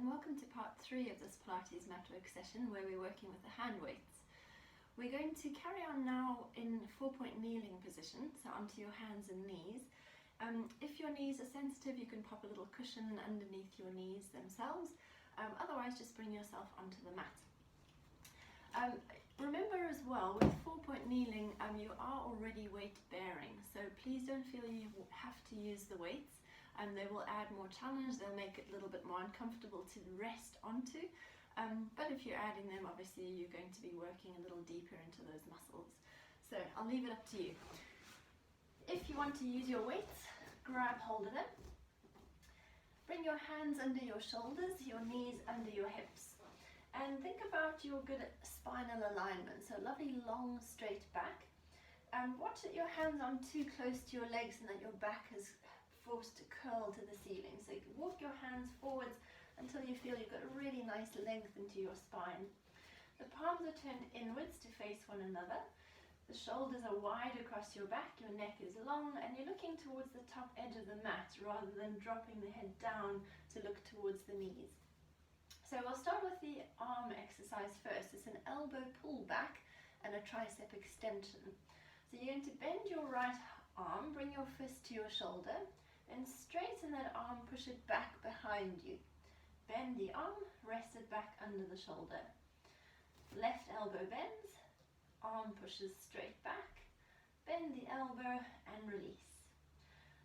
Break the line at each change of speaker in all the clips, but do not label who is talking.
and welcome to part 3 of this Pilates Matwork session where we're working with the hand weights. We're going to carry on now in 4-point kneeling position, so onto your hands and knees. If your knees are sensitive, you can pop a little cushion underneath your knees themselves, otherwise just bring yourself onto the mat. Remember as well, with 4-point kneeling, you are already weight bearing, so please don't feel you have to use the weights. They will add more challenge, they'll make it a little bit more uncomfortable to rest onto, but if you're adding them, obviously you're going to be working a little deeper into those muscles. So I'll leave it up to you. If you want to use your weights, grab hold of them. Bring your hands under your shoulders, your knees under your hips. And think about your good spinal alignment, so lovely long straight back. Watch that your hands aren't too close to your legs and that your back is forced to curl to the ceiling. So you can walk your hands forwards until you feel you've got a really nice length into your spine. The palms are turned inwards to face one another. The shoulders are wide across your back, your neck is long, and you're looking towards the top edge of the mat rather than dropping the head down to look towards the knees. So we'll start with the arm exercise first. It's an elbow pull back and a tricep extension. So you're going to bend your right arm, bring your fist to your shoulder, and straighten that arm, push it back behind you. Bend the arm, rest it back under the shoulder. Left elbow bends, arm pushes straight back, bend the elbow and release.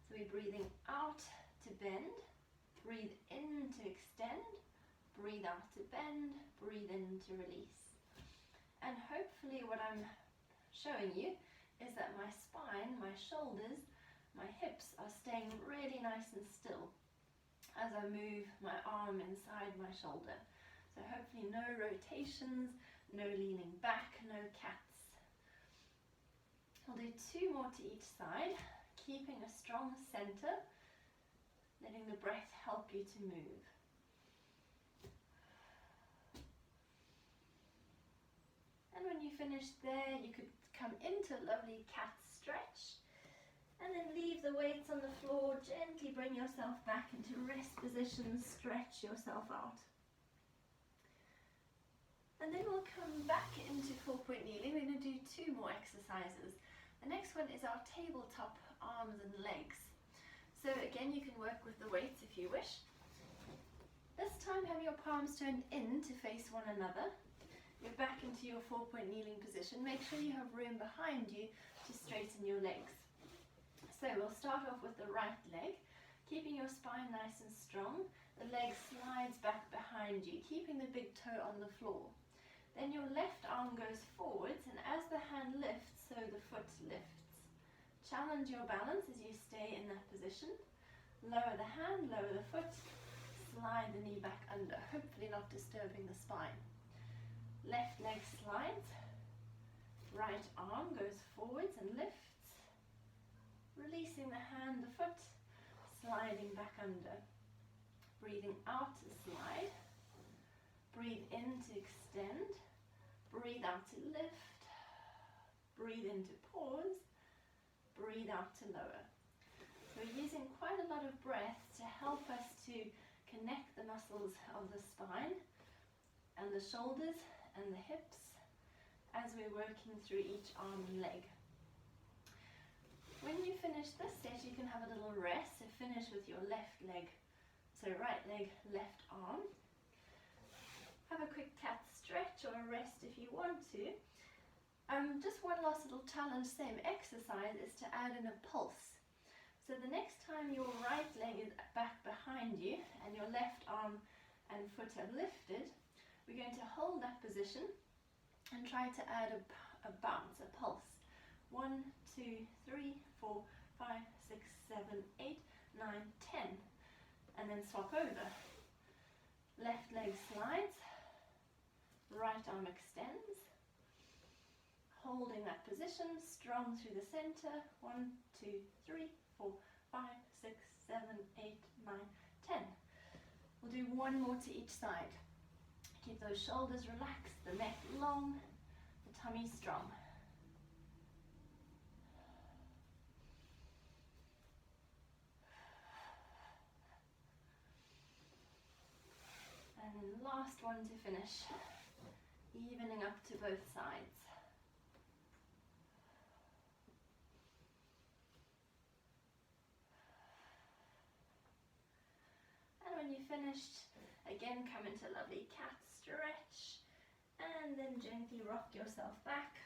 So we're breathing out to bend, breathe in to extend, breathe out to bend, breathe in to release. And hopefully what I'm showing you is that my spine, my shoulders, my hips are staying really nice and still as I move my arm inside my shoulder. So hopefully no rotations, no leaning back, no cats. I'll do 2 more to each side, keeping a strong center, letting the breath help you to move. And when you finish there, you could come into a lovely cat stretch. And then leave the weights on the floor, gently bring yourself back into rest position, stretch yourself out. And then we'll come back into 4-point kneeling. We're going to do 2 more exercises. The next one is our tabletop arms and legs. So again, you can work with the weights if you wish. This time have your palms turned in to face one another. You're back into your 4-point kneeling position. Make sure you have room behind you to straighten your legs. So we'll start off with the right leg, keeping your spine nice and strong. The leg slides back behind you, keeping the big toe on the floor. Then your left arm goes forwards, and as the hand lifts, so the foot lifts. Challenge your balance as you stay in that position. Lower the hand, lower the foot, slide the knee back under, hopefully not disturbing the spine. Left leg slides, right arm goes forwards and lifts. Releasing the hand, the foot, sliding back under. Breathing out to slide. Breathe in to extend. Breathe out to lift. Breathe in to pause. Breathe out to lower. So we're using quite a lot of breath to help us to connect the muscles of the spine and the shoulders and the hips as we're working through each arm and leg. When you finish this set, you can have a little rest. So finish with your left leg. So right leg, left arm. Have a quick cat stretch or a rest if you want to. Just one last little challenge, same exercise, is to add in a pulse. So the next time your right leg is back behind you and your left arm and foot have lifted, we're going to hold that position and try to add a bounce, a pulse. 1, 2, 3, 4, 5, 6, 7, 8, 9, 10. And then swap over. Left leg slides. Right arm extends. Holding that position, strong through the center. 1, 2, 3, 4, 5, 6, 7, 8, 9, 10. We'll do 1 more to each side. Keep those shoulders relaxed, the neck long, the tummy strong. last one to finish, evening up to both sides. And when you're finished, again come into a lovely cat stretch, and then gently rock yourself back.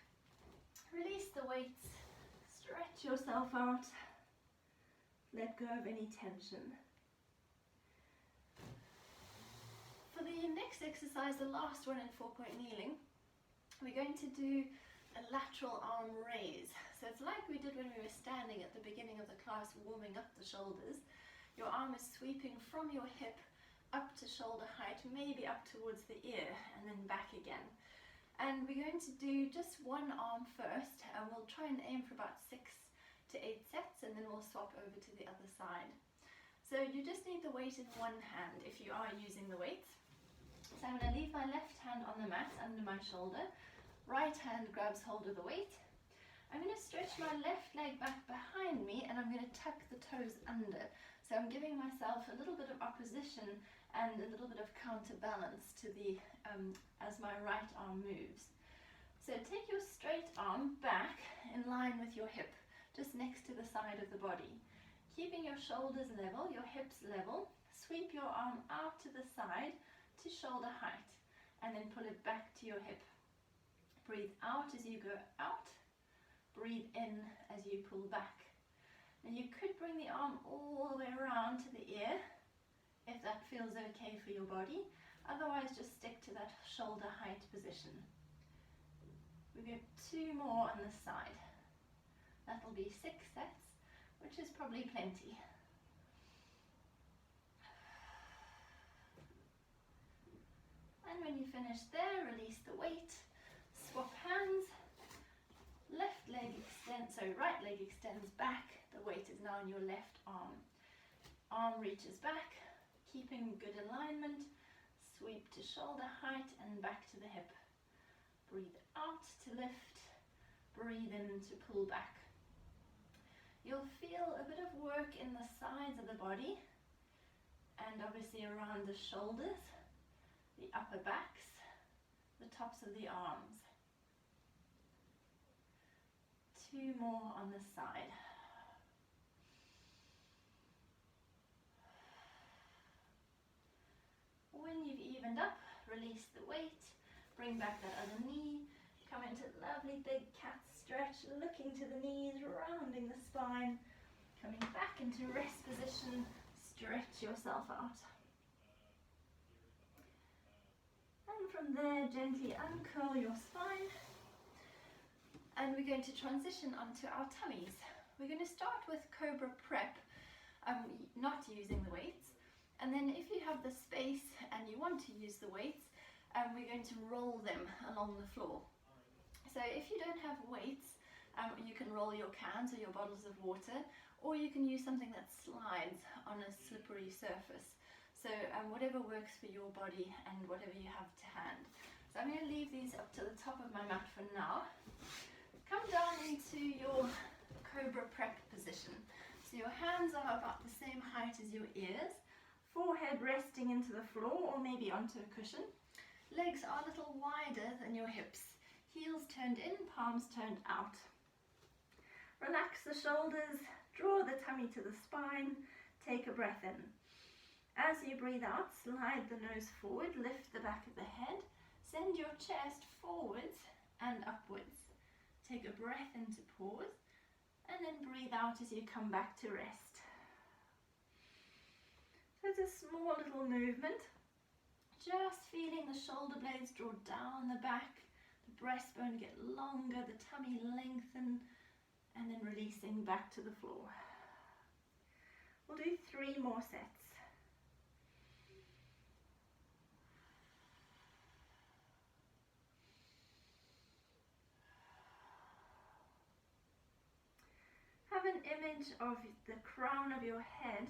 Release the weights, stretch yourself out, let go of any tension. For the next exercise, the last one in 4-point kneeling, we're going to do a lateral arm raise. So it's like we did when we were standing at the beginning of the class, warming up the shoulders. Your arm is sweeping from your hip up to shoulder height, maybe up towards the ear, and then back again. And we're going to do just one arm first, and we'll try and aim for about 6 to 8 sets, and then we'll swap over to the other side. So you just need the weight in one hand if you are using the weights. So I'm going to leave my left hand on the mat under my shoulder, right hand grabs hold of the weight. I'm going to stretch my left leg back behind me, and I'm going to tuck the toes under. So I'm giving myself a little bit of opposition and a little bit of counterbalance to the as my right arm moves. So take your straight arm back in line with your hip, just next to the side of the body. Keeping your shoulders level, your hips level, sweep your arm out to the side to shoulder height, and then pull it back to your hip. Breathe out as you go out, breathe in as you pull back. And you could bring the arm all the way around to the ear, if that feels okay for your body. Otherwise, just stick to that shoulder height position. We go 2 more on this side. That'll be 6 sets, which is probably plenty. And when you finish there, release the weight, swap hands, left leg extends, so right leg extends back, the weight is now in your left arm. Arm reaches back, keeping good alignment, sweep to shoulder height and back to the hip. Breathe out to lift, breathe in to pull back. You'll feel a bit of work in the sides of the body, and obviously around the shoulders, the upper backs, the tops of the arms. 2 more on this side. When you've evened up, release the weight, bring back that other knee, come into lovely big cat stretch, looking to the knees, rounding the spine, coming back into rest position, stretch yourself out. And from there, gently uncurl your spine. And we're going to transition onto our tummies. We're going to start with Cobra Prep, not using the weights. And then if you have the space and you want to use the weights, we're going to roll them along the floor. So if you don't have weights, you can roll your cans or your bottles of water, or you can use something that slides on a slippery surface. So whatever works for your body and whatever you have to hand. So I'm going to leave these up to the top of my mat for now. Come down into your Cobra Prep position. So your hands are about the same height as your ears, forehead resting into the floor or maybe onto a cushion. Legs are a little wider than your hips. Heels turned in, palms turned out. Relax the shoulders, draw the tummy to the spine, take a breath in. As you breathe out, slide the nose forward, lift the back of the head, send your chest forwards and upwards. Take a breath in to pause, and then breathe out as you come back to rest. So it's a small little movement, just feeling the shoulder blades draw down the back, the breastbone get longer, the tummy lengthen, and then releasing back to the floor. We'll do 3 more sets. Have an image of the crown of your head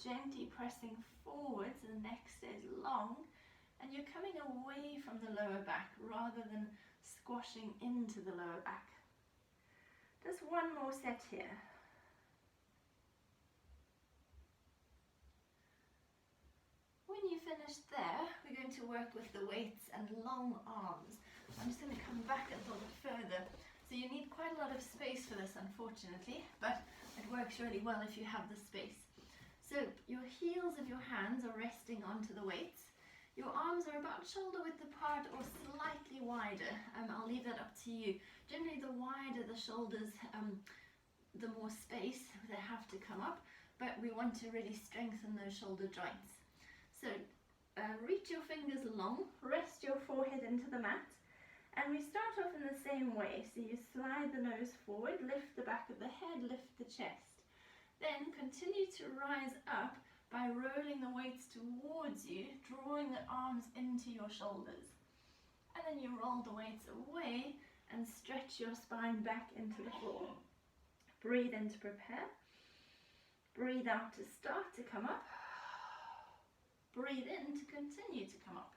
gently pressing forwards, the neck stays long, and you're coming away from the lower back rather than squashing into the lower back. Just 1 more set here. When you finished there, we're going to work with the weights and long arms. I'm just going to come back a little bit further. So you need quite a lot of space for this, unfortunately, but it works really well if you have the space. So your heels of your hands are resting onto the weights. Your arms are about shoulder width apart or slightly wider. I'll leave that up to you. Generally, the wider the shoulders, the more space they have to come up, but we want to really strengthen those shoulder joints. So reach your fingers long, rest your forehead into the mat, and we start off in the same way. So you slide the nose forward, lift the back of the head, lift the chest. Then continue to rise up by rolling the weights towards you, drawing the arms into your shoulders. And then you roll the weights away and stretch your spine back into the floor. Breathe in to prepare. Breathe out to start to come up. Breathe in to continue to come up.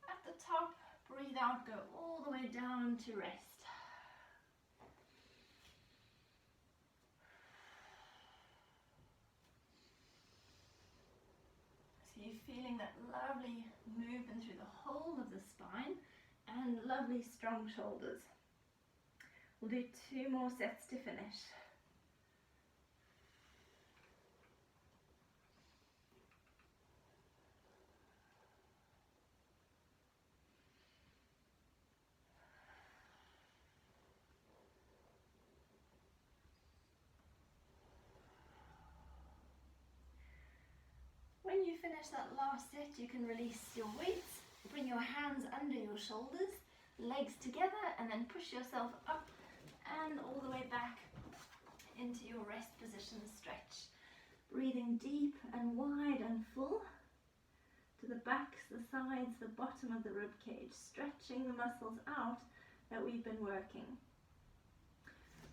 At the top, breathe out, go all the way down to rest. So you're feeling that lovely movement through the whole of the spine and lovely strong shoulders. We'll do 2 more sets to finish. When you finish that last set, you can release your weights, bring your hands under your shoulders, legs together, and then push yourself up and all the way back into your rest position stretch. Breathing deep and wide and full to the backs, the sides, the bottom of the rib cage, stretching the muscles out that we've been working.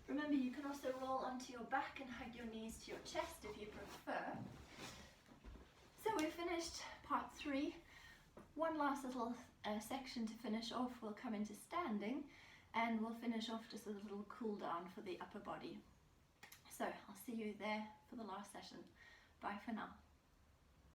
Remember, you can also roll onto your back and hug your knees to your chest if you prefer. So we've finished part 3. One last little section to finish off. We'll come into standing and we'll finish off just with a little cool down for the upper body. So I'll see you there for the last session. Bye for now.